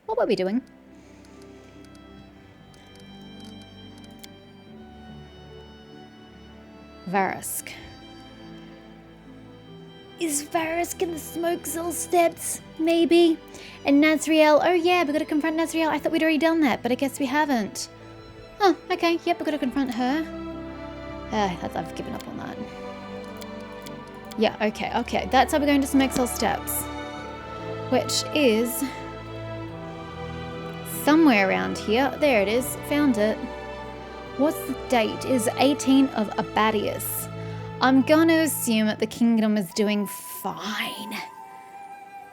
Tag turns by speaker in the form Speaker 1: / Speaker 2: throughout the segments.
Speaker 1: What were we doing? Varisk. Is Varisk in the smoke cell steps? Maybe. And Nazriel. Oh yeah, we gotta confront Nazriel. I thought we'd already done that, but I guess we haven't. Oh, okay. Yep, we gotta confront her. I've given up on that. Yeah, okay. That's how we're going to smoke cell steps. Which is somewhere around here. There it is. Found it. What's the date? It is 18 of Abadius. I'm gonna assume that the kingdom is doing fine.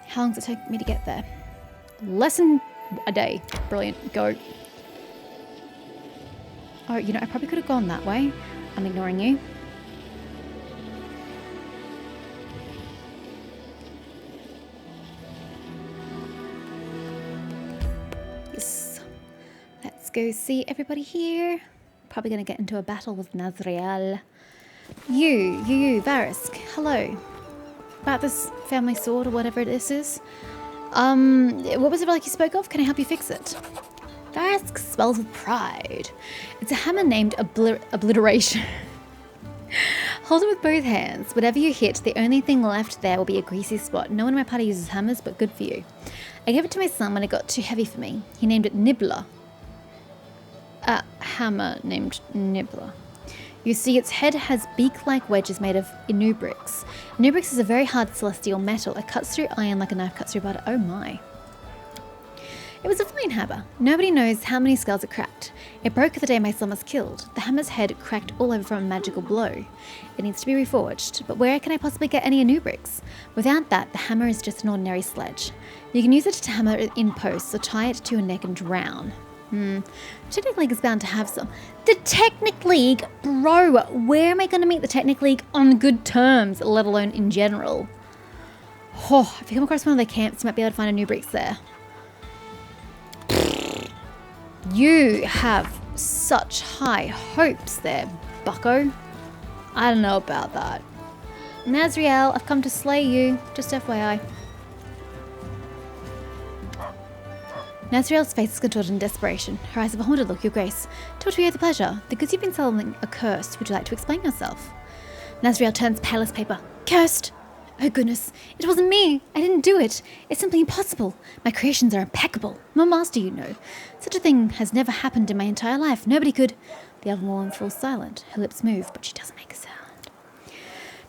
Speaker 1: How long does it take me to get there? Less than a day. Brilliant. Go. Oh, you know, I probably could have gone that way. I'm ignoring you. Yes. Let's go see everybody here. Probably gonna get into a battle with Nazriel. You, Varisk, hello. About this family sword or whatever this is. What was it like you spoke of? Can I help you fix it? Varisk swells with pride. It's a hammer named Obliteration. Hold it with both hands. Whatever you hit, the only thing left there will be a greasy spot. No one in my party uses hammers, but good for you. I gave it to my son when it got too heavy for me. He named it Nibbler. A hammer named Nibbler. You see, its head has beak-like wedges made of inubrix. Inubrix is a very hard celestial metal. It cuts through iron like a knife cuts through butter. Oh my. It was a fine hammer. Nobody knows how many skulls it cracked. It broke the day my son was killed. The hammer's head cracked all over from a magical blow. It needs to be reforged. But where can I possibly get any inubrix? Without that, the hammer is just an ordinary sledge. You can use it to hammer in posts or tie it to your neck and drown. Technic League is bound to have some. The Technic League? Bro, where am I going to meet the Technic League on good terms, let alone in general? Oh, if you come across one of their camps, you might be able to find a new bricks there. You have such high hopes there, bucko. I don't know about that. Nazriel, I've come to slay you, just FYI. Nazriel's face is contorted in desperation. Her eyes have a haunted look, your grace. To what we owe the pleasure. The goods you've been selling are cursed. Would you like to explain yourself? Nazriel turns pale as paper. Cursed? Oh goodness, it wasn't me. I didn't do it. It's simply impossible. My creations are impeccable. I'm a master, you know. Such a thing has never happened in my entire life. Nobody could... The elven woman falls silent. Her lips move, but she doesn't make a sound.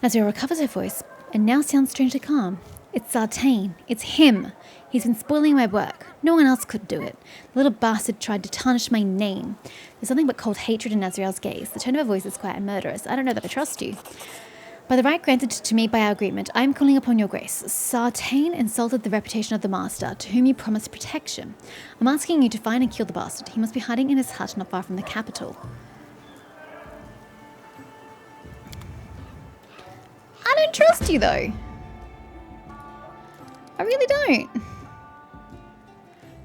Speaker 1: Nazriel recovers her voice, and now sounds strangely calm. It's Sartain. It's him. He's been spoiling my work. No one else could do it. The little bastard tried to tarnish my name. There's nothing but cold hatred in Nazriel's gaze. The tone of her voice is quiet and murderous. I don't know that I trust you. By the right granted to me by our agreement, I am calling upon your grace. Sartain insulted the reputation of the master, to whom you promised protection. I'm asking you to find and kill the bastard. He must be hiding in his hut not far from the capital. I don't trust you, though. I really don't.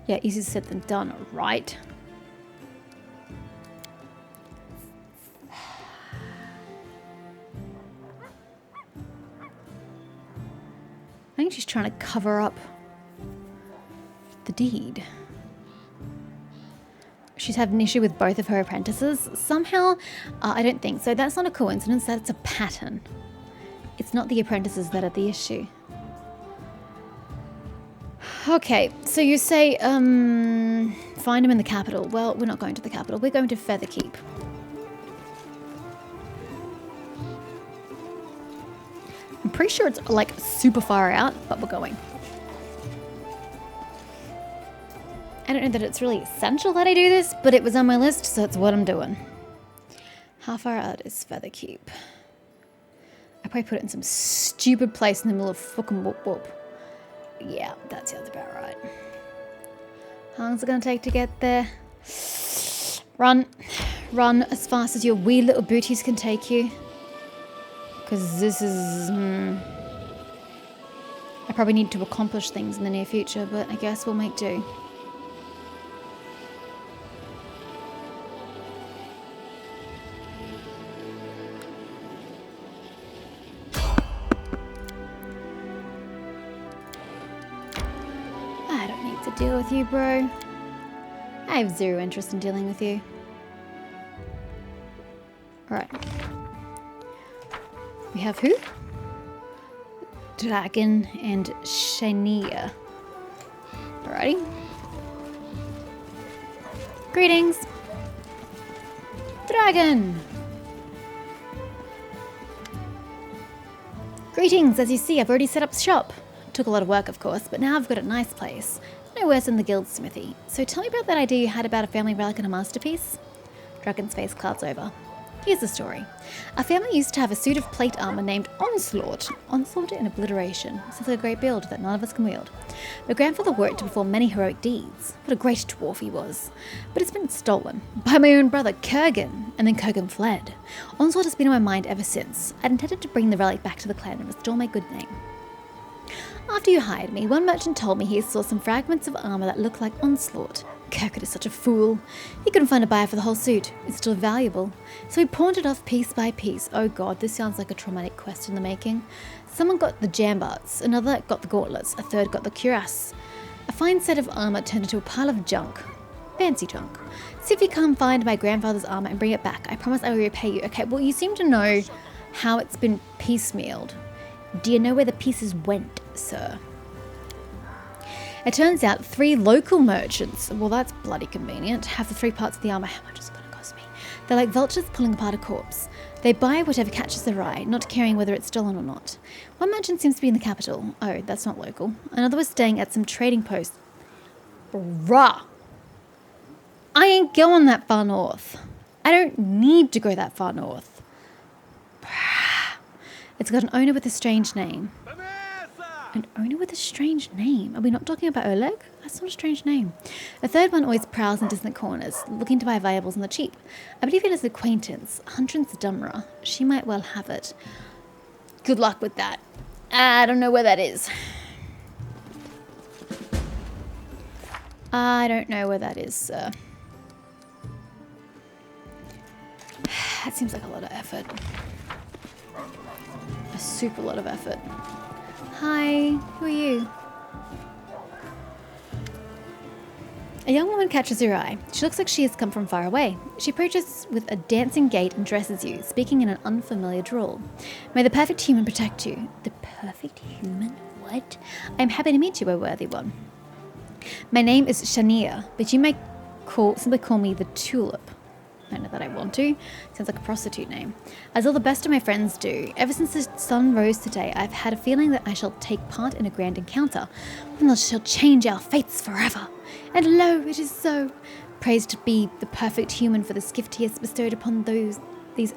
Speaker 1: Yeah, easier said than done, right? I think she's trying to cover up the deed. She's had an issue with both of her apprentices. Somehow, I don't think so. That's not a coincidence. That's a pattern. It's not the apprentices that are the issue. Okay, so you say, find him in the capital. Well, we're not going to the capital. We're going to Featherkeep. I'm pretty sure it's, like, super far out, but we're going. I don't know that it's really essential that I do this, but it was on my list, so it's what I'm doing. How far out is Featherkeep? I probably put it in some stupid place in the middle of fucking whoop whoop. Yeah, that sounds about right. How long is it going to take to get there? Run. Run as fast as your wee little booties can take you. Because this is... I probably need to accomplish things in the near future, but I guess we'll make do. with you, bro? I have zero interest in dealing with you. Alright. We have who? Dragon and Shania. Alrighty. Greetings! Dragon! Greetings! As you see, I've already set up shop. Took a lot of work, of course, but now I've got a nice place. No worse than the guild smithy. So tell me about that idea you had about a family relic and a masterpiece? Dragon's face clouds over. Here's the story. Our family used to have a suit of plate armor named Onslaught. Onslaught in obliteration. Sounds like a great build that none of us can wield. My grandfather wore it to perform many heroic deeds. What a great dwarf he was. But it's been stolen by my own brother, Kurgan, and then Kurgan fled. Onslaught has been on my mind ever since. I'd intended to bring the relic back to the clan and restore my good name. After you hired me, one merchant told me he saw some fragments of armor that looked like Onslaught. Kurgan is such a fool. He couldn't find a buyer for the whole suit. It's still valuable. So he pawned it off piece by piece. Oh god, this sounds like a traumatic quest in the making. Someone got the jambarts, another got the gauntlets, a third got the cuirass. A fine set of armor turned into a pile of junk. Fancy junk. See if you can't find my grandfather's armor and bring it back. I promise I will repay you. Okay, well you seem to know how it's been piecemealed. Do you know where the pieces went, sir? It turns out 3 local merchants, well that's bloody convenient, have the 3 parts of the armor. How much is it going to cost me? They're like vultures pulling apart a corpse. They buy whatever catches their eye, not caring whether it's stolen or not. One merchant seems to be in the capital. Oh, that's not local. Another was staying at some trading post. Bruh! I ain't going that far north. I don't need to go that far north. It's got an owner with a strange name. An owner with a strange name? Are we not talking about Oleg? That's not a strange name. A third one always prowls in distant corners, looking to buy valuables on the cheap. I believe it is an acquaintance, Huntress Dumra. She might well have it. Good luck with that. I don't know where that is. I don't know where that is, sir. That seems like a lot of effort. A super lot of effort. Hi, who are you? A young woman catches your eye. She looks like she has come from far away. She approaches with a dancing gait and addresses you, speaking in an unfamiliar drawl. May the perfect human protect you. The perfect human? What? I am happy to meet you, O worthy one. My name is Shania, but you may simply call me the Tulip. I don't know that I want to. Sounds like a prostitute name. As all the best of my friends do, ever since the sun rose today, I've had a feeling that I shall take part in a grand encounter, one that shall change our fates forever. And lo, it is so. Praised be the perfect human for this gift he has bestowed upon these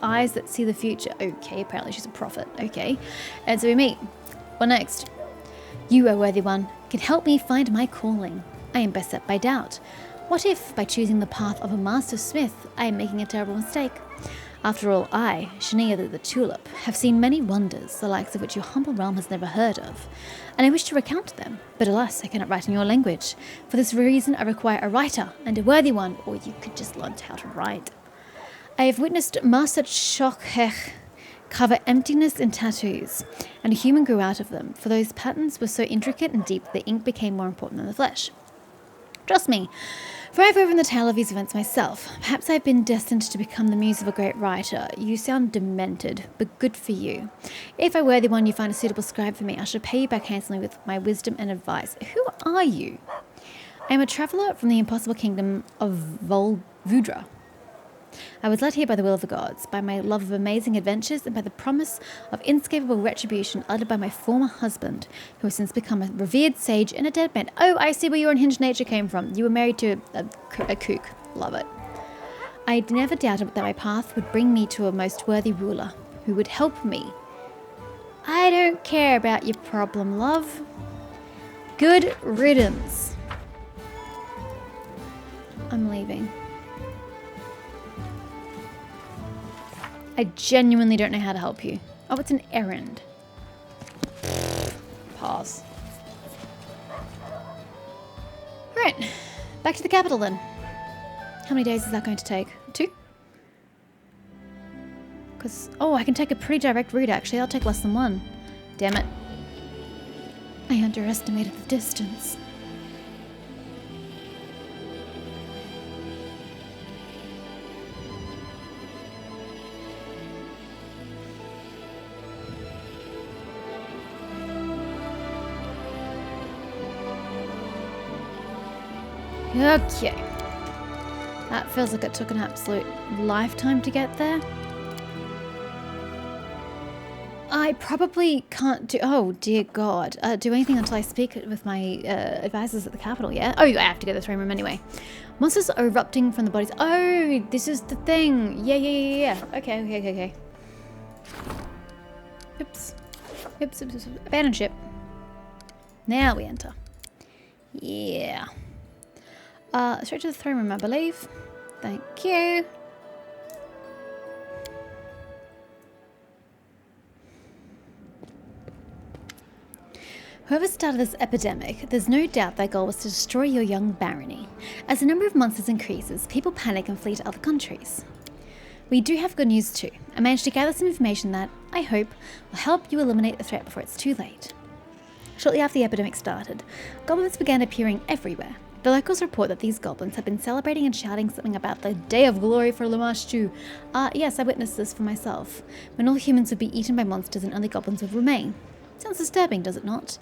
Speaker 1: eyes that see the future. Okay, apparently she's a prophet. Okay. And so we meet. What next? You, O worthy one, can help me find my calling. I am beset by doubt. What if, by choosing the path of a master smith, I am making a terrible mistake? After all, I, Shania the Tulip, have seen many wonders, the likes of which your humble realm has never heard of, and I wish to recount them, but alas, I cannot write in your language. For this reason, I require a writer, and a worthy one, or you could just learn how to write. I have witnessed Master Chokhech cover emptiness in tattoos, and a human grew out of them, for those patterns were so intricate and deep that the ink became more important than the flesh. Trust me, for I've woven the tale of these events myself. Perhaps I've been destined to become the muse of a great writer. You sound demented, but good for you. If I worthy one you find a suitable scribe for me, I shall pay you back handsomely with my wisdom and advice. Who are you? I am a traveller from the impossible kingdom of Volvudra. I was led here by the will of the gods, by my love of amazing adventures, and by the promise of inescapable retribution uttered by my former husband, who has since become a revered sage and a dead man. Oh, I see where your unhinged nature came from. You were married to a kook. Love it. I never doubted that my path would bring me to a most worthy ruler, who would help me. I don't care about your problem, love. Good riddance. I'm leaving. I genuinely don't know how to help you. Oh, it's an errand. Pause. Right, back to the capital then. How many days is that going to take? 2? Because, oh, I can take a pretty direct route actually. I'll take less than 1. Damn it. I underestimated the distance. Okay. That feels like it took an absolute lifetime to get there. I probably can't do... Oh, dear God. Do anything until I speak with my advisors at the Capitol, yeah? Oh, I have to go to the throne room anyway. Monsters are erupting from the bodies. Oh, this is the thing. Yeah. Okay. Oops. Abandon ship. Now we enter. Yeah. Straight to the throne room, I believe. Thank you. Whoever started this epidemic, there's no doubt their goal was to destroy your young barony. As the number of monsters increases, people panic and flee to other countries. We do have good news too. I managed to gather some information that, I hope, will help you eliminate the threat before it's too late. Shortly after the epidemic started, goblins began appearing everywhere. The locals report that these goblins have been celebrating and shouting something about the Day of Glory for Lamashtu. Yes, I witnessed this for myself, when all humans would be eaten by monsters and only goblins would remain. Sounds disturbing, does it not?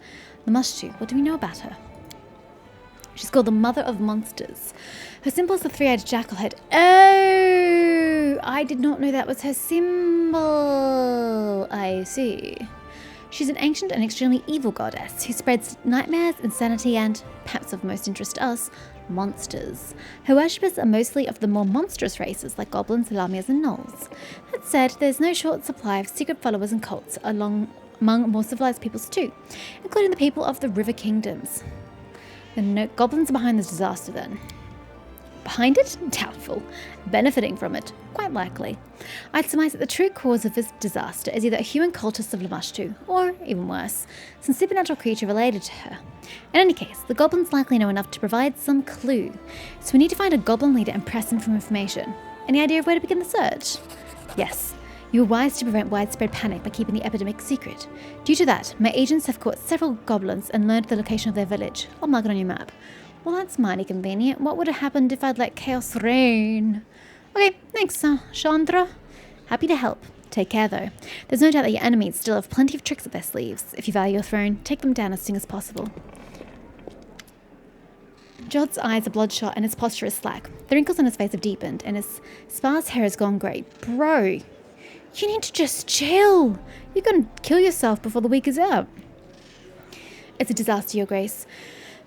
Speaker 1: Lamashtu, what do we know about her? She's called the Mother of Monsters. Her symbol is the three-eyed jackal head. Oh, I did not know that was her symbol. I see. She's an ancient and extremely evil goddess who spreads nightmares, insanity, and, perhaps of most interest to us, monsters. Her worshippers are mostly of the more monstrous races like goblins, lamias, and gnolls. That said, there's no short supply of secret followers and cults among more civilized peoples too, including the people of the River Kingdoms. The goblins are behind this disaster then. Behind it? Doubtful. Benefiting from it? Quite likely. I'd surmise that the true cause of this disaster is either a human cultist of Lamashtu, or, even worse, some supernatural creature related to her. In any case, the goblins likely know enough to provide some clue, so we need to find a goblin leader and press him for information. Any idea of where to begin the search? Yes. You were wise to prevent widespread panic by keeping the epidemic secret. Due to that, my agents have caught several goblins and learned the location of their village. I'll mark it on your map. Well, that's mighty convenient. What would have happened if I'd let chaos reign? Okay, thanks, Chandra. Happy to help. Take care, though. There's no doubt that your enemies still have plenty of tricks up their sleeves. If you value your throne, take them down as soon as possible. Jod's eyes are bloodshot and his posture is slack. The wrinkles on his face have deepened and his sparse hair has gone grey. Bro, you need to just chill. You're going to kill yourself before the week is out. It's a disaster, Your Grace.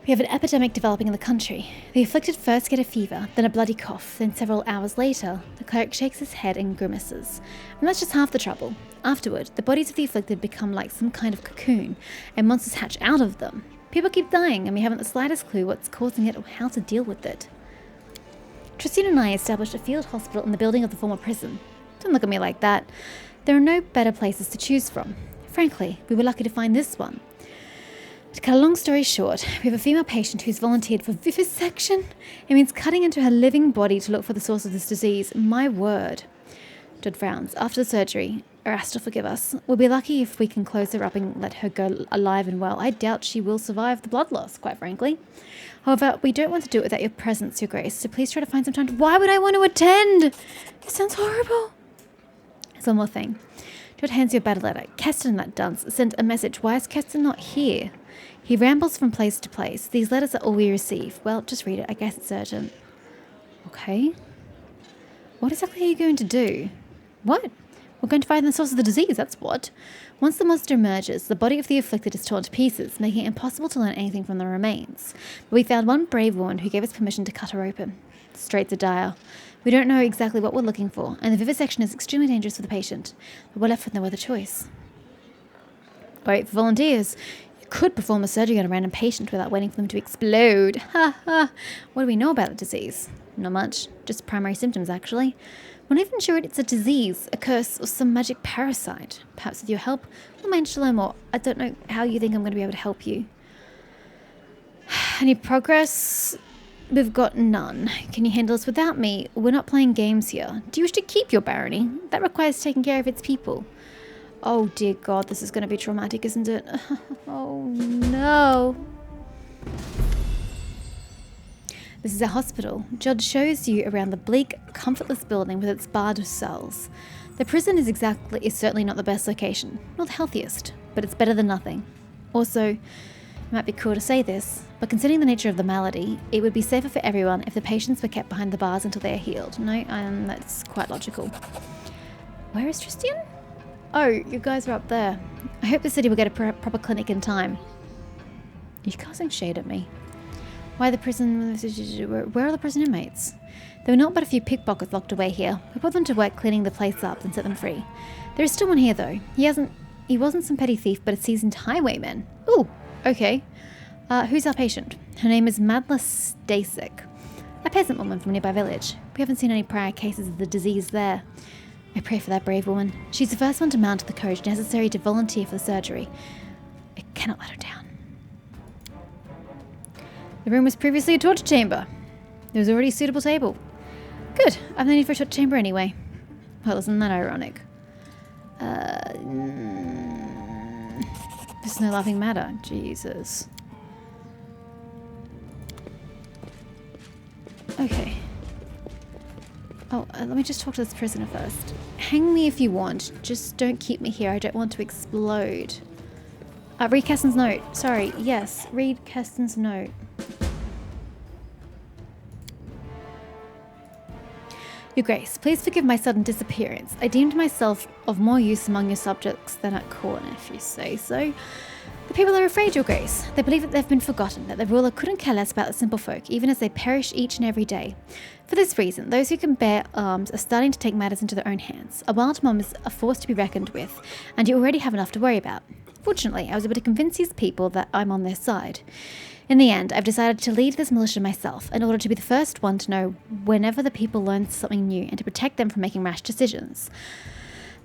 Speaker 1: We have an epidemic developing in the country. The afflicted first get a fever, then a bloody cough, then several hours later, the cleric shakes his head and grimaces. And that's just half the trouble. Afterward, the bodies of the afflicted become like some kind of cocoon, and monsters hatch out of them. People keep dying, and we haven't the slightest clue what's causing it or how to deal with it. Tristan and I established a field hospital in the building of the former prison. Don't look at me like that. There are no better places to choose from. Frankly, we were lucky to find this one. To cut a long story short, we have a female patient who's volunteered for vivisection. It means cutting into her living body to look for the source of this disease. My word. Judd frowns. After the surgery, Erastil, forgive us. We'll be lucky if we can close her up and let her go alive and well. I doubt she will survive the blood loss, quite frankly. However, we don't want to do it without your presence, Your Grace, so please try to find some time. Why would I want to attend? It sounds horrible. There's one more thing. Judd hands you a battle letter. Keston and that dunce sent a message. Why is Keston not here? He rambles from place to place. These letters are all we receive. Well, just read it. I guess it's urgent. Okay. What exactly are you going to do? What? We're going to find the source of the disease, that's what. Once the monster emerges, the body of the afflicted is torn to pieces, making it impossible to learn anything from the remains. But we found one brave woman who gave us permission to cut her open. Straits are dire. We don't know exactly what we're looking for, and the vivisection is extremely dangerous for the patient. But we're left with no other choice. Wait, for volunteers. Could perform a surgery on a random patient without waiting for them to explode. Ha ha. What do we know about the disease? Not much. Just primary symptoms, actually. We're not even sure it's a disease, a curse, or some magic parasite. Perhaps with your help, we'll manage to learn more. I don't know how you think I'm going to be able to help you. Any progress? We've got none. Can you handle this without me? We're not playing games here. Do you wish to keep your barony? That requires taking care of its people. Oh dear God, this is going to be traumatic, isn't it? Oh no. This is a hospital. Judd shows you around the bleak, comfortless building with its barred cells. The prison is certainly not the best location, not the healthiest, but it's better than nothing. Also, It might be cruel to say this, but considering the nature of the malady, it would be safer for everyone if the patients were kept behind the bars until they are healed. No, that's quite logical. Where is Tristan? Oh, you guys are up there. I hope the city will get a proper clinic in time. You're casting shade at me. Why the prison... Where are the prison inmates? There were not but a few pickpockets locked away here. We put them to work cleaning the place up and set them free. There is still one here, though. He wasn't some petty thief, but a seasoned highwayman. Ooh, okay. Who's our patient? Her name is Madla Stasek, a peasant woman from a nearby village. We haven't seen any prior cases of the disease there. I pray for that brave woman. She's the first one to mount the courage necessary to volunteer for the surgery. I cannot let her down. The room was previously a torture chamber. There was already a suitable table. Good. I've no need for a torture chamber anyway. Well, isn't that ironic? There's no laughing matter. Jesus. Okay. Oh, let me just talk to this prisoner first. Hang me if you want. Just don't keep me here. I don't want to explode. Read Keston's note. Sorry. Yes, read Keston's note. Your Grace, please forgive my sudden disappearance. I deemed myself of more use among your subjects than at court, if you say so. The people are afraid, Your Grace. They believe that they've been forgotten, that the ruler couldn't care less about the simple folk, even as they perish each and every day. For this reason, those who can bear arms are starting to take matters into their own hands. A wild mob is a force to be reckoned with, and you already have enough to worry about. Fortunately, I was able to convince these people that I'm on their side. In the end, I've decided to lead this militia myself in order to be the first one to know whenever the people learn something new and to protect them from making rash decisions.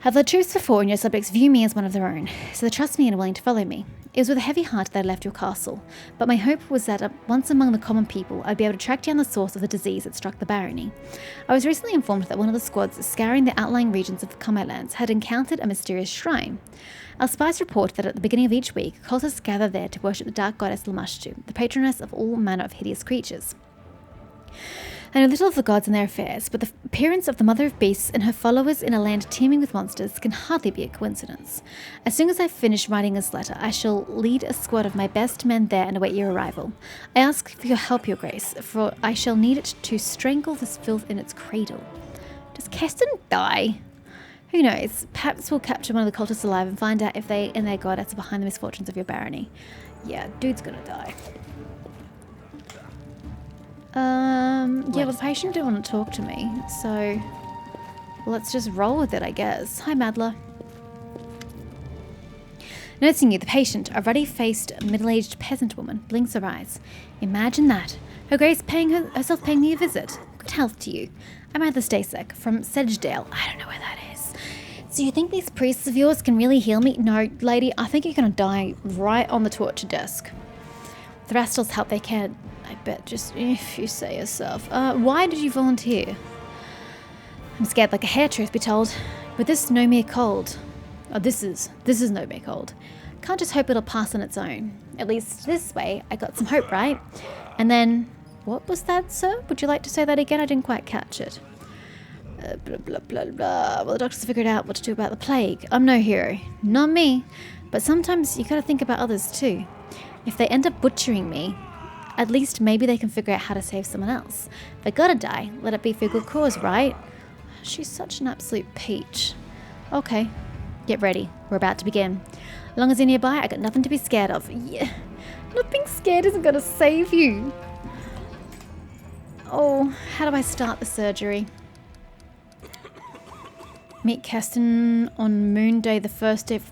Speaker 1: I've led troops before and your subjects view me as one of their own, so they trust me and are willing to follow me. It was with a heavy heart that I left your castle, but my hope was that once among the common people, I'd be able to track down the source of the disease that struck the barony. I was recently informed that one of the squads scouring the outlying regions of the Khmer had encountered a mysterious shrine. Our spies report that at the beginning of each week, cultists gather there to worship the dark goddess Lamashtu, the patroness of all manner of hideous creatures. I know little of the gods and their affairs, but the appearance of the Mother of Beasts and her followers in a land teeming with monsters can hardly be a coincidence. As soon as I finish writing this letter, I shall lead a squad of my best men there and await your arrival. I ask for your help, Your Grace, for I shall need it to strangle this filth in its cradle. Does Keston die? Who knows? Perhaps we'll capture one of the cultists alive and find out if they and their goddess are behind the misfortunes of your barony. Yeah, dude's gonna die. Yeah, well, the patient didn't want to talk to me, so let's just roll with it, I guess. Hi, Madla. Noticing you, the patient, a ruddy-faced, middle-aged peasant woman, blinks her eyes. Imagine that. Her Grace herself paying me a visit. Good health to you. I'm Madla Stasek from Sedgedale. I don't know where that is. So you think these priests of yours can really heal me? No, lady, I think you're going to die right on the torture desk. The Rastals help they can, I bet, just if you say yourself. Why did you volunteer? I'm scared like a hare, truth be told. But this no mere cold. Oh, this is no mere cold. Can't just hope it'll pass on its own. At least this way, I got some hope, right? And then, what was that, sir? Would you like to say that again? I didn't quite catch it. Blah, blah, blah, blah. Well, the doctors figured out what to do about the plague. I'm no hero. Not me. But sometimes you gotta think about others too. If they end up butchering me, at least maybe they can figure out how to save someone else. If they gotta die, let it be for a good cause, right? She's such an absolute peach. Okay, get ready. We're about to begin. As long as you're nearby, I got nothing to be scared of. Yeah, not being scared isn't gonna save you. Oh, how do I start the surgery? Meet Keston on Moon Day, the first day of...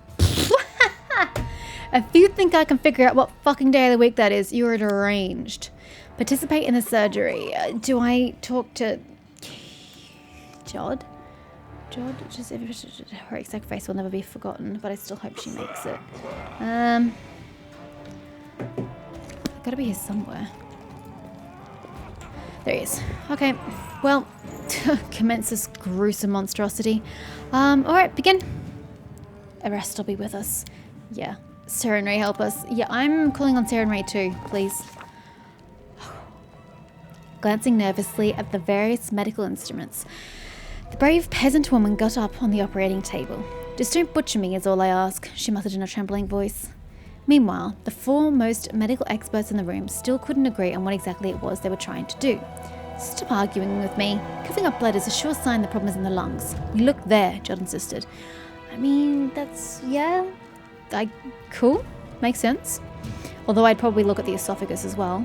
Speaker 1: If you think I can figure out what fucking day of the week that is, you're deranged. Participate in the surgery. Do I talk to... Jod? Just her exact face will never be forgotten, but I still hope she makes it. I've gotta be here somewhere. There he is. Okay, well, commence this gruesome monstrosity. Alright, begin. Arrest will be with us. Yeah. Sarah and Ray help us. Yeah, I'm calling on Sarah and Ray too, please. Glancing nervously at the various medical instruments, the brave peasant woman got up on the operating table. Just don't butcher me is all I ask, she muttered in a trembling voice. Meanwhile, the foremost medical experts in the room still couldn't agree on what exactly it was they were trying to do. Stop arguing with me. Coughing up blood is a sure sign the problem is in the lungs. Look there, Judd insisted. I mean, that's, yeah, cool. Makes sense. Although I'd probably look at the esophagus as well.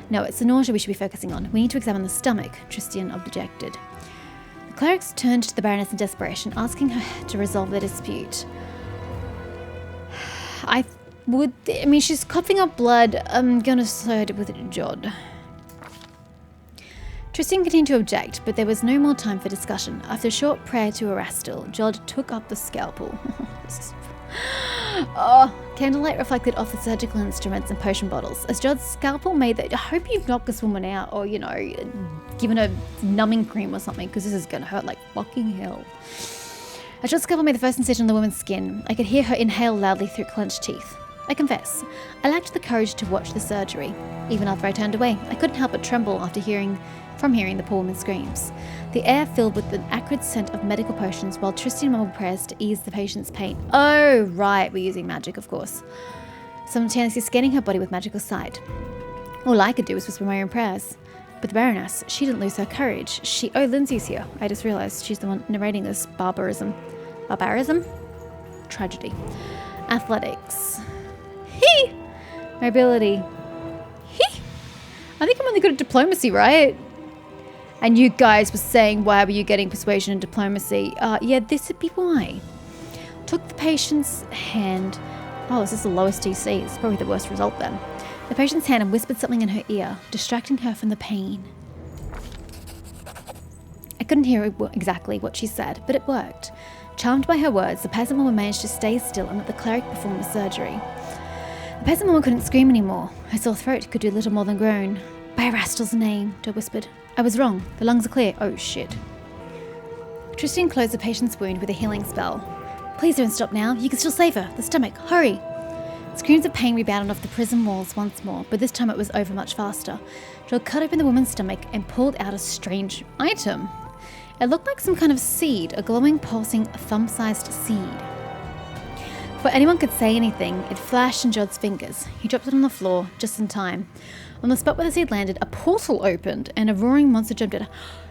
Speaker 1: No, it's the nausea we should be focusing on. We need to examine the stomach, Tristan objected. The clerics turned to the Baroness in desperation, asking her to resolve the dispute. I mean, she's coughing up blood. I'm gonna side with Judd. Tristan continued to object, but there was no more time for discussion. After a short prayer to Erastil, Judd took up the scalpel. Candlelight reflected off the surgical instruments and potion bottles. As Judd's scalpel made that, I hope you've knocked this woman out, or, you know, given her numbing cream or something, because this is gonna hurt like fucking hell. As Judd's scalpel made the first incision on the woman's skin, I could hear her inhale loudly through clenched teeth. I confess, I lacked the courage to watch the surgery. Even after I turned away, I couldn't help but tremble after hearing the poor woman's screams. The air filled with an acrid scent of medical potions while Tristan mumbled prayers to ease the patient's pain. Oh, right, we're using magic, of course. Simultaneously scanning her body with magical sight. All I could do was whisper my own prayers. But the Baroness, she didn't lose her courage. Oh, Lindsay's here. I just realised she's the one narrating this barbarism. Barbarism? Tragedy. Athletics. Hee! Mobility. Hee! I think I'm only good at diplomacy, right? And you guys were saying, why were you getting persuasion and diplomacy? Yeah, this would be why. Took the patient's hand. Oh, is this the lowest DC? It's probably the worst result then. The patient's hand and whispered something in her ear, distracting her from the pain. I couldn't hear exactly what she said, but it worked. Charmed by her words, the peasant woman managed to stay still and let the cleric perform the surgery. The peasant woman couldn't scream anymore. Her sore throat could do little more than groan. By Erastil's name, Joe whispered. I was wrong. The lungs are clear. Oh, shit. Tristan closed the patient's wound with a healing spell. Please don't stop now. You can still save her. The stomach. Hurry. Screams of pain rebounded off the prison walls once more, but this time it was over much faster. Joel cut open the woman's stomach and pulled out a strange item. It looked like some kind of seed, a glowing, pulsing, thumb-sized seed. Before anyone could say anything, it flashed in Jod's fingers. He dropped it on the floor, just in time. On the spot where the seed landed, a portal opened, and a roaring monster jumped out.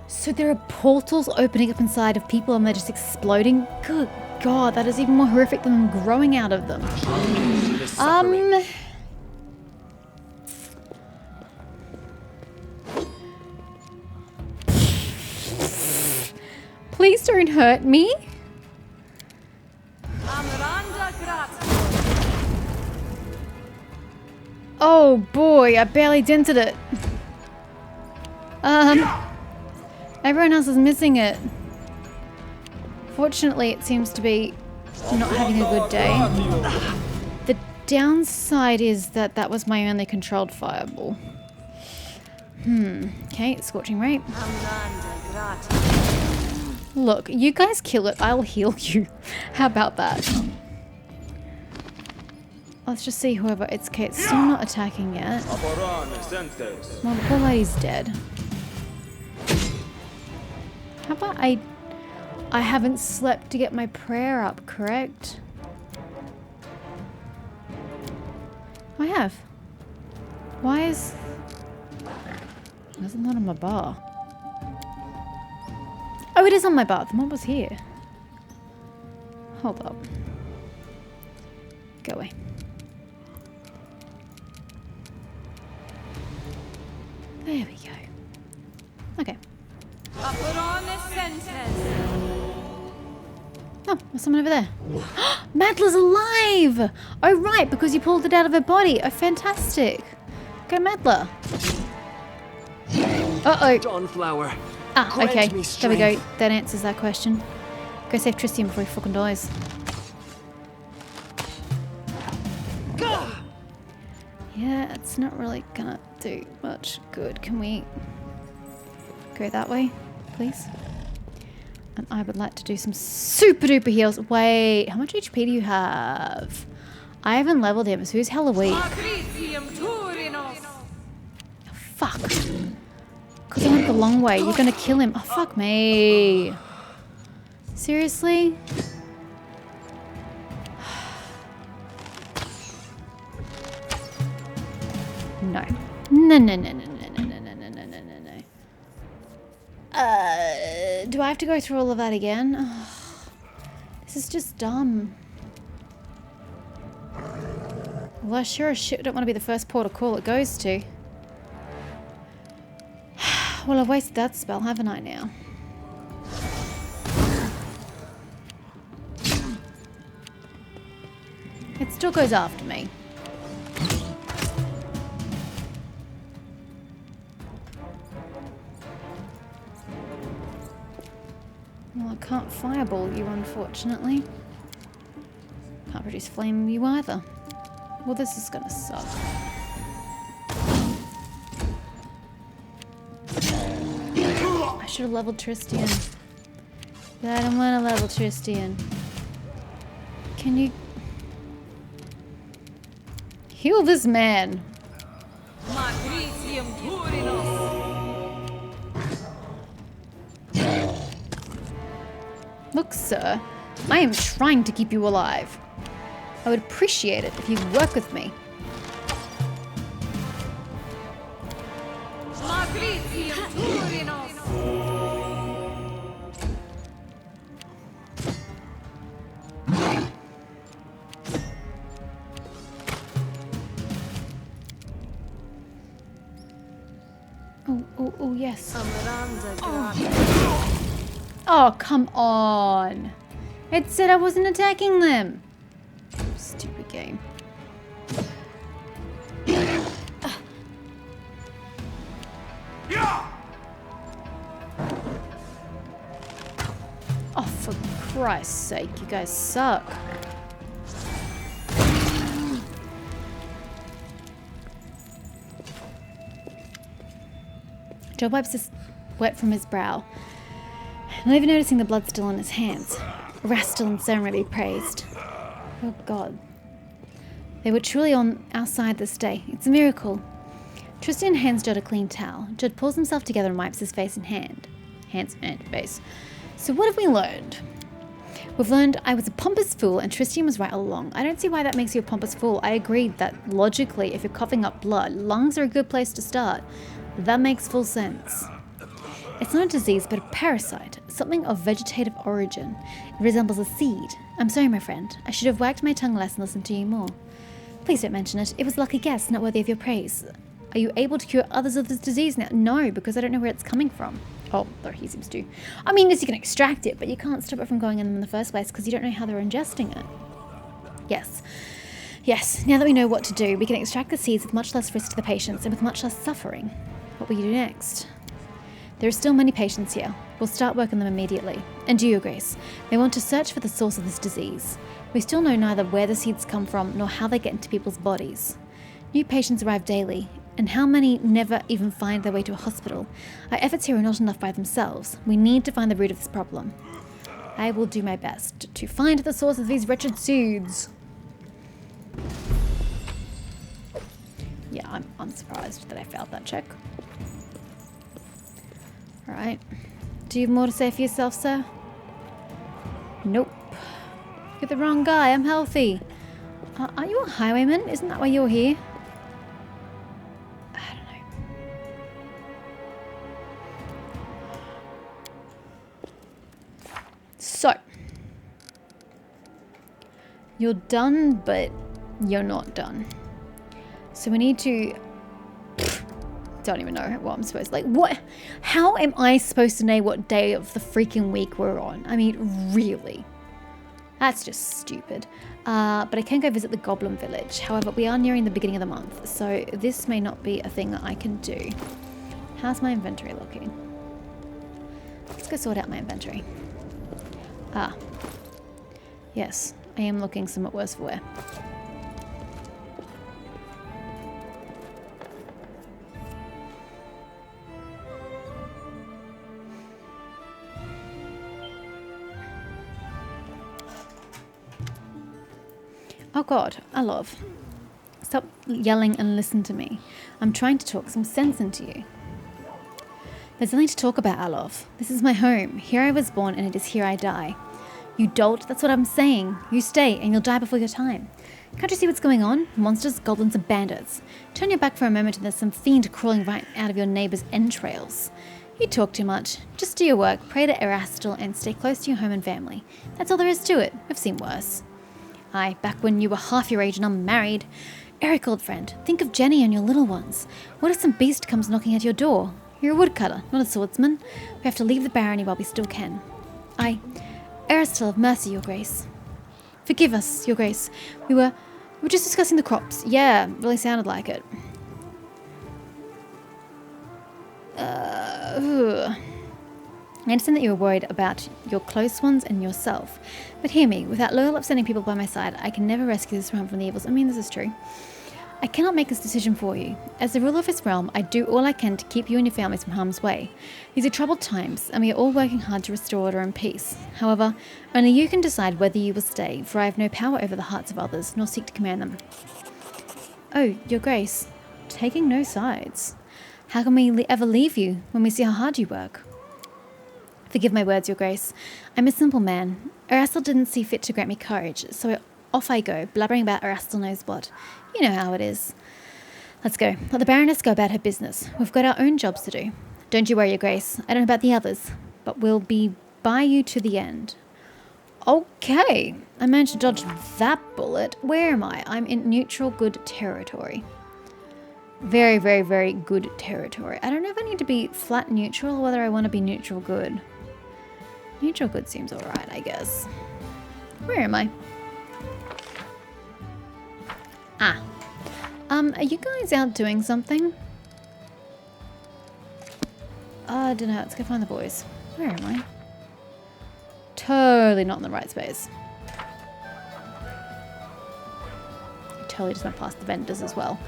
Speaker 1: So there are portals opening up inside of people and they're just exploding? Good God, that is even more horrific than them growing out of them. Please don't hurt me. Oh boy, I barely dented it. Everyone else is missing it. Fortunately, it seems to be not having a good day. The downside is that that was my only controlled fireball. Okay, scorching ray. Look, you guys kill it, I'll heal you. How about that? Let's just see whoever it's okay, it's still not attacking yet. Well, the poor lady's dead. How about I haven't slept to get my prayer up, correct? I have. Why is it not on my bar? Oh, it is on my bar. The mob was here. Hold up. Go away. There we go. Okay. Oh, there's someone over there. Madla's alive! Oh, right, because you pulled it out of her body. Oh, fantastic. Go, Madla. Uh-oh.
Speaker 2: Dawnflower.
Speaker 1: Ah, okay. There we go. That answers that question. Go save Tristan before he fucking dies. Yeah, it's not really gonna do much good. Can we go that way, please? And I would like to do some super duper heals. Wait, how much HP do you have? I haven't leveled him, so who's hella weak? Oh, fuck. Because I went the long way. You're gonna kill him. Oh, fuck me. Seriously? No. No, no, no, no, no, no, no, no, no, no, no, no. Do I have to go through all of that again? Oh, this is just dumb. Well, I sure as shit don't want to be the first port of call it goes to. Well, I've wasted that spell, haven't I now? It still goes after me. Well, I can't fireball you, unfortunately. Can't produce flame you either. Well, this is gonna suck. I should have leveled Tristian. But I don't want to level Tristian. Can you heal this man? Look, sir, I am trying to keep you alive. I would appreciate it if you'd work with me. Oh, yes. Oh, come on. It said I wasn't attacking them. Stupid game. Oh, for Christ's sake, you guys suck. Joe wipes his sweat from his brow, not even noticing the blood still on his hands. Rastal and Sarah may be praised. Oh God. They were truly on our side this day. It's a miracle. Tristan hands Judd a clean towel. Judd pulls himself together and wipes his face and hands and face. So what have we learned? We've learned I was a pompous fool and Tristan was right all along. I don't see why that makes you a pompous fool. I agreed that logically, if you're coughing up blood, lungs are a good place to start. That makes full sense. It's not a disease, but a parasite, something of vegetative origin. It resembles a seed. I'm sorry, my friend. I should have wagged my tongue less and listened to you more. Please don't mention it. It was a lucky guess, not worthy of your praise. Are you able to cure others of this disease now? No, because I don't know where it's coming from. Oh, though he seems to. I mean, yes, you can extract it, but you can't stop it from going in them in the first place because you don't know how they're ingesting it. Yes. Yes, now that we know what to do, we can extract the seeds with much less risk to the patients and with much less suffering. What will you do next? There are still many patients here. We'll start work on them immediately. And do, Your Grace, we want to search for the source of this disease. We still know neither where the seeds come from nor how they get into people's bodies. New patients arrive daily, and how many never even find their way to a hospital? Our efforts here are not enough by themselves. We need to find the root of this problem. I will do my best to find the source of these wretched seeds. Yeah, I'm unsurprised that I failed that check. Alright. Do you have more to say for yourself, sir? Nope. You're the wrong guy. I'm healthy. Are you a highwayman? Isn't that why you're here? I don't know. So. You're done, but you're not done. So we need to... Don't even know what I'm supposed to... Like, what? How am I supposed to know what day of the freaking week we're on? I mean, really? That's just stupid. But I can go visit the Goblin Village. However, we are nearing the beginning of the month, so this may not be a thing that I can do. How's my inventory looking? Let's go sort out my inventory. Ah. Yes, I am looking somewhat worse for wear. Oh God, Alov. Stop yelling and listen to me. I'm trying to talk some sense into you. There's nothing to talk about, Alov. This is my home. Here I was born and it is here I die. You dolt, that's what I'm saying. You stay and you'll die before your time. Can't you see what's going on? Monsters, goblins, and bandits. Turn your back for a moment and there's some fiend crawling right out of your neighbour's entrails. You talk too much. Just do your work, pray to Erastil, and stay close to your home and family. That's all there is to it. We've seen worse. Aye, back when you were half your age and unmarried. Eric, old friend, think of Jenny and your little ones. What if some beast comes knocking at your door? You're a woodcutter, not a swordsman. We have to leave the barony while we still can. Aye, Erastil, have mercy, your grace. Forgive us, your grace. We were just discussing the crops. Yeah, really sounded like it. I understand that you were worried about your close ones and yourself. But hear me, without loyal, upstanding people by my side, I can never rescue this realm from the evils. I mean, this is true. I cannot make this decision for you. As the ruler of this realm, I do all I can to keep you and your families from harm's way. These are troubled times, and we are all working hard to restore order and peace. However, only you can decide whether you will stay, for I have no power over the hearts of others, nor seek to command them. Oh, your grace, taking no sides. How can we ever leave you when we see how hard you work? Forgive my words, your grace. I'm a simple man. Erastil didn't see fit to grant me courage, so off I go, blubbering about Erastil knows what. You know how it is. Let's go. Let the Baroness go about her business. We've got our own jobs to do. Don't you worry, your grace. I don't know about the others, but we'll be by you to the end. Okay. I managed to dodge that bullet. Where am I? I'm in neutral good territory. Very, very, very good territory. I don't know if I need to be flat neutral or whether I want to be neutral good. Neutral good seems alright, I guess. Where am I? Ah. Are you guys out doing something? I don't know. Let's go find the boys. Where am I? Totally not in the right space. Totally just went past the vendors as well.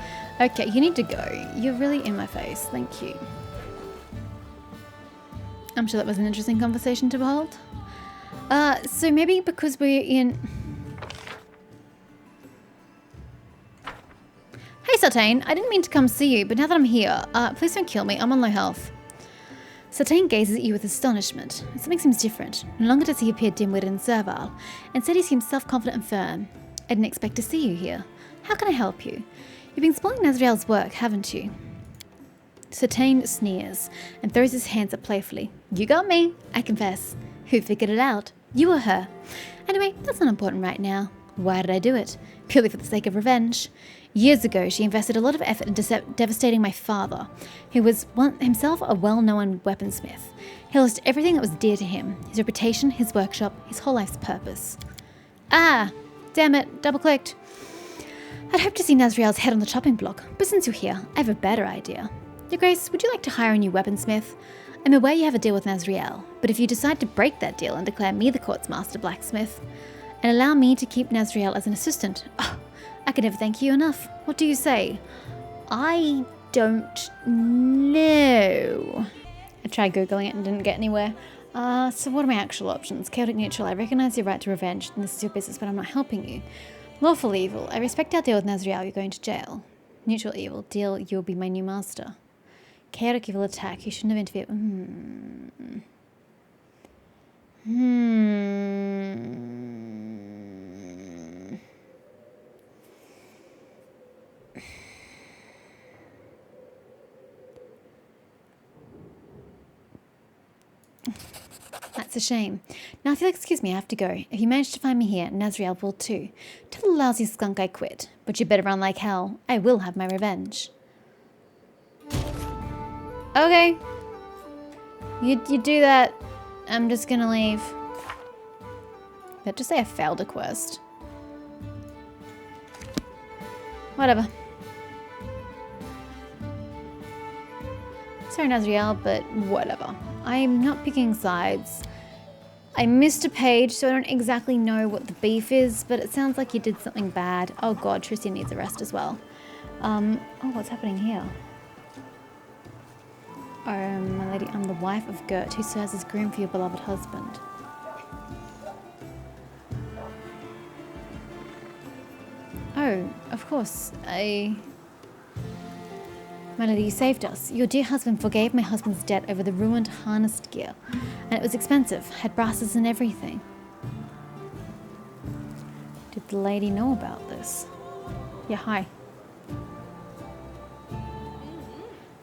Speaker 1: Okay, you need to go. You're really in my face. Thank you. I'm sure that was an interesting conversation to behold. So maybe because we're in... Hey, Sartain. I didn't mean to come see you, but now that I'm here, please don't kill me. I'm on low health. Sartain gazes at you with astonishment. Something seems different. No longer does he appear dim-witted and servile. Instead, he seems self-confident and firm. I didn't expect to see you here. How can I help you? You've been spoiling Nazriel's work, haven't you? Sartain sneers and throws his hands up playfully. You got me, I confess. Who figured it out? You or her? Anyway, that's not important right now. Why did I do it? Purely for the sake of revenge. Years ago, she invested a lot of effort in devastating my father, who was himself a well-known weaponsmith. He lost everything that was dear to him. His reputation, his workshop, his whole life's purpose. Ah! Damn it, double-clicked. I'd hoped to see Nazriel's head on the chopping block, but since you're here, I have a better idea. Your Grace, would you like to hire a new weaponsmith? I'm aware you have a deal with Nazriel, but if you decide to break that deal and declare me the court's master blacksmith, and allow me to keep Nazriel as an assistant, oh, I can never thank you enough. What do you say? I don't know. I tried Googling it and didn't get anywhere. So what are my actual options? Chaotic neutral, I recognize your right to revenge, and this is your business, but I'm not helping you. Lawful evil, I respect our deal with Nazriel, you're going to jail. Neutral evil, deal, you'll be my new master. Chaotic evil attack, you shouldn't have interfered. That's a shame. Now, if you'll excuse me, I have to go. If you manage to find me here, Nazriel will too. Tell the lousy skunk I quit, but you better run like hell. I will have my revenge. Okay. You do that. I'm just gonna leave. Did I just say I failed a quest? Whatever. Sorry, Nazriel, but whatever. I'm not picking sides. I missed a page, so I don't exactly know what the beef is, but it sounds like you did something bad. Oh god, Tricia needs a rest as well. Oh, what's happening here? My lady, I'm the wife of Gert, who serves as groom for your beloved husband. Oh, of course. My lady, you saved us. Your dear husband forgave my husband's debt over the ruined harnessed gear. And it was expensive. Had brasses and everything. Did the lady know about this? Yeah, hi.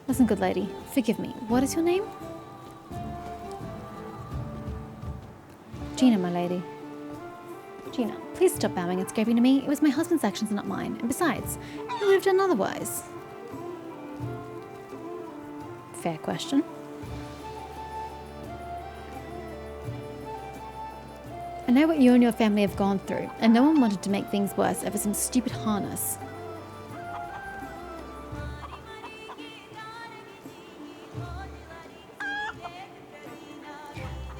Speaker 1: Listen, good lady. Forgive me. What is your name? Gina, my lady. Gina, please stop bowing and scraping to me. It was my husband's actions, not mine. And besides, he would have done otherwise. Fair question. I know what you and your family have gone through, and no one wanted to make things worse over some stupid harness.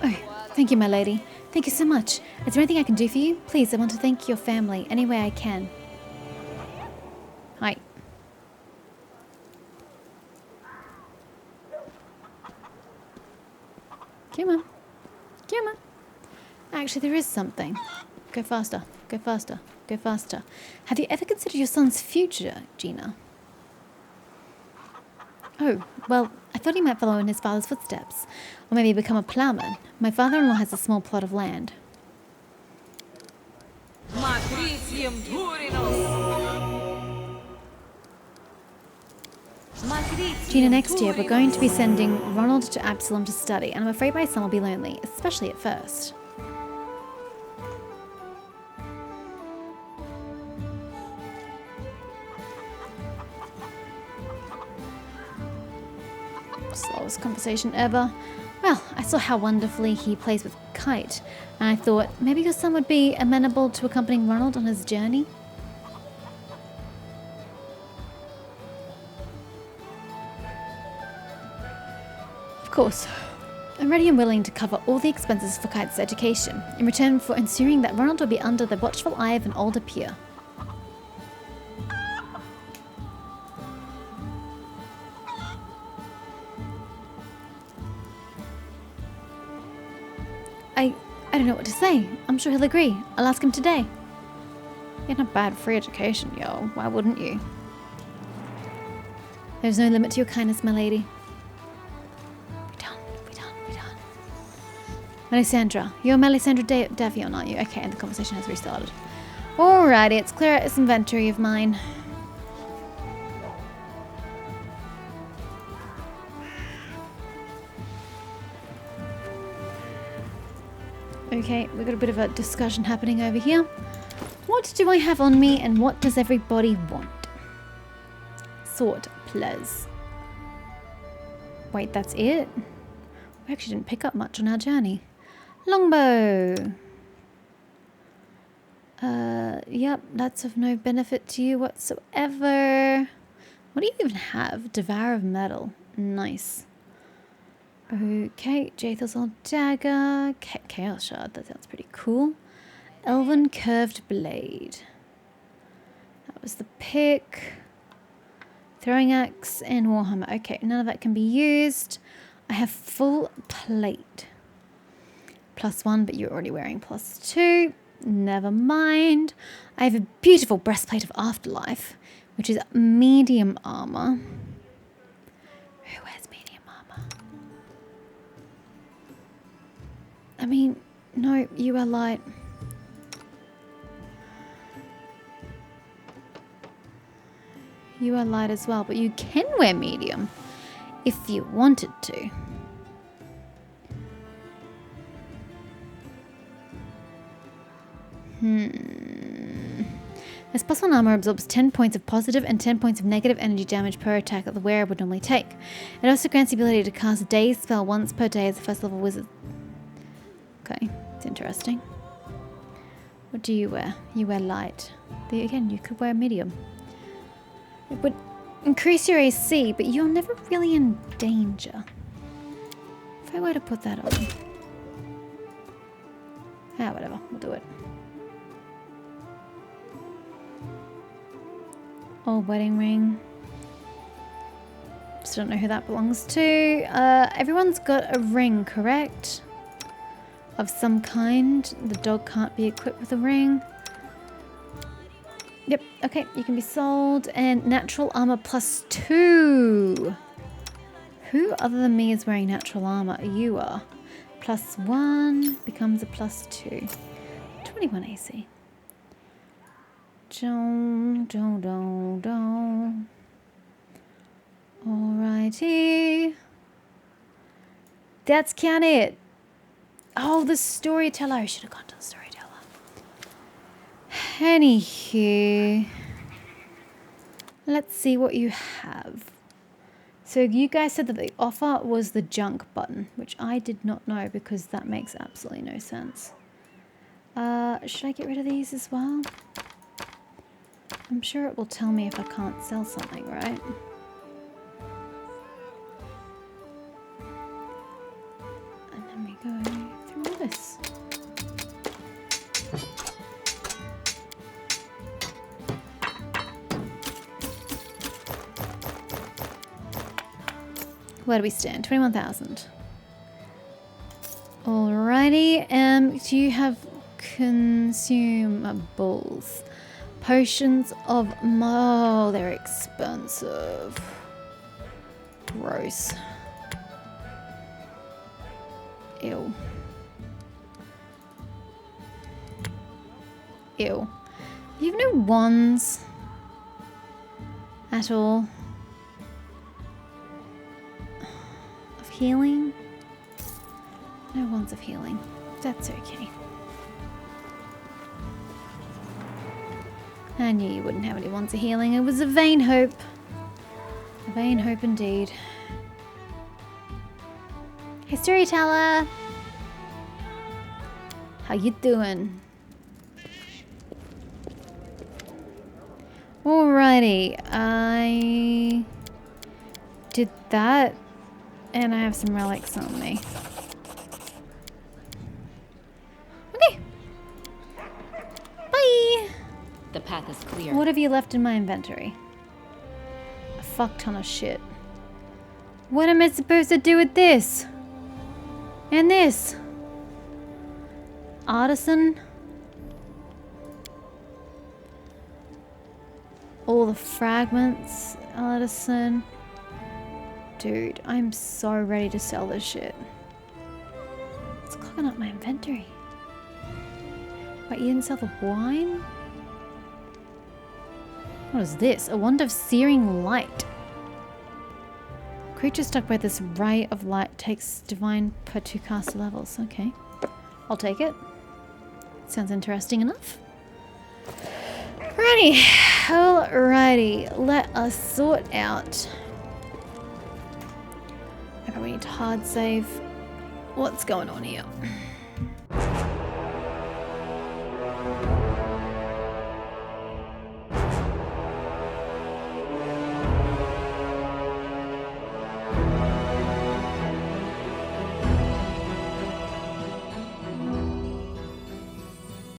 Speaker 1: Oh, thank you, my lady. Thank you so much. Is there anything I can do for you? Please, I want to thank your family any way I can. Hi. Come on. Come on. Actually, there is something. Go faster. Go faster. Go faster. Have you ever considered your son's future, Gina? Oh, well, I thought he might follow in his father's footsteps. Or maybe become a ploughman. My father-in-law has a small plot of land. Gina, next year we're going to be sending Ronald to Absalom to study, and I'm afraid my son will be lonely, especially at first. Slowest conversation ever. Well, I saw how wonderfully he plays with Kite, and I thought maybe your son would be amenable to accompanying Ronald on his journey. Of course, I'm ready and willing to cover all the expenses for Kite's education, in return for ensuring that Ronald will be under the watchful eye of an older peer. I don't know what to say. I'm sure he'll agree. I'll ask him today. You're not bad free education, yo. Why wouldn't you? There's no limit to your kindness, my lady. We're done. Melisandre. You're Melisandre Davion, aren't you? Okay, and the conversation has restarted. Alrighty, let's clear out this inventory of mine. Okay, we've got a bit of a discussion happening over here. What do I have on me and what does everybody want? Sword, please. Wait, that's it? We actually didn't pick up much on our journey. Longbow. Yep, that's of no benefit to you whatsoever. What do you even have? Devour of metal. Nice. Okay, Jathel's old dagger. Chaos shard, that sounds pretty cool. Elven curved blade. That was the pick. Throwing axe and warhammer. Okay, none of that can be used. I have full plate. +1, but you're already wearing +2. Never mind. I have a beautiful breastplate of afterlife, which is medium armor. Who wears medium armor? I mean, no, you are light. You are light as well, but you can wear medium if you wanted to. This +1 armor absorbs 10 points of positive and 10 points of negative energy damage per attack that the wearer would normally take. It also grants the ability to cast a dazed spell once per day as a first level wizard. Okay, it's interesting. What do you wear? You wear light. Again, you could wear medium. It would increase your AC, but you're never really in danger. If I were to put that on. Ah, whatever, we'll do it. Old wedding ring. Still don't know who that belongs to. Everyone's got a ring, correct? Of some kind. The dog can't be equipped with a ring. Yep, okay, you can be sold. And natural armor +2. Who other than me is wearing natural armor? You are. +1 becomes a +2. 21 AC. Don't. Alrighty. That's count it. Oh, the storyteller. I should have gone to the storyteller. Anywho. Let's see what you have. So you guys said that the offer was the junk button, which I did not know because that makes absolutely no sense. Should I get rid of these as well? I'm sure it will tell me if I can't sell something, right? And then we go through all this. Where do we stand? 21,000. Alrighty, do you have consumables? Potions of they're expensive. Gross. Ew. Ew. You have no wands at all. Of healing? No wands of healing. That's okay. I knew you wouldn't have any wands of healing. It was a vain hope. A vain hope indeed. Hey, storyteller. How you doing? Alrighty. I did that. And I have some relics on me. Okay. Bye.
Speaker 2: The path is clear.
Speaker 1: What have you left in my inventory? A fuck ton of shit. What am I supposed to do with this? And this? Artisan? All the fragments, artisan. Dude, I'm so ready to sell this shit. It's clogging up my inventory. Wait, you didn't sell the wine? What is this? A wand of searing light. Creature struck by this ray of light takes divine per 2 caster levels. Okay. I'll take it. Sounds interesting enough. Alrighty. Alrighty. Let us sort out. Okay, we need to hard save. What's going on here?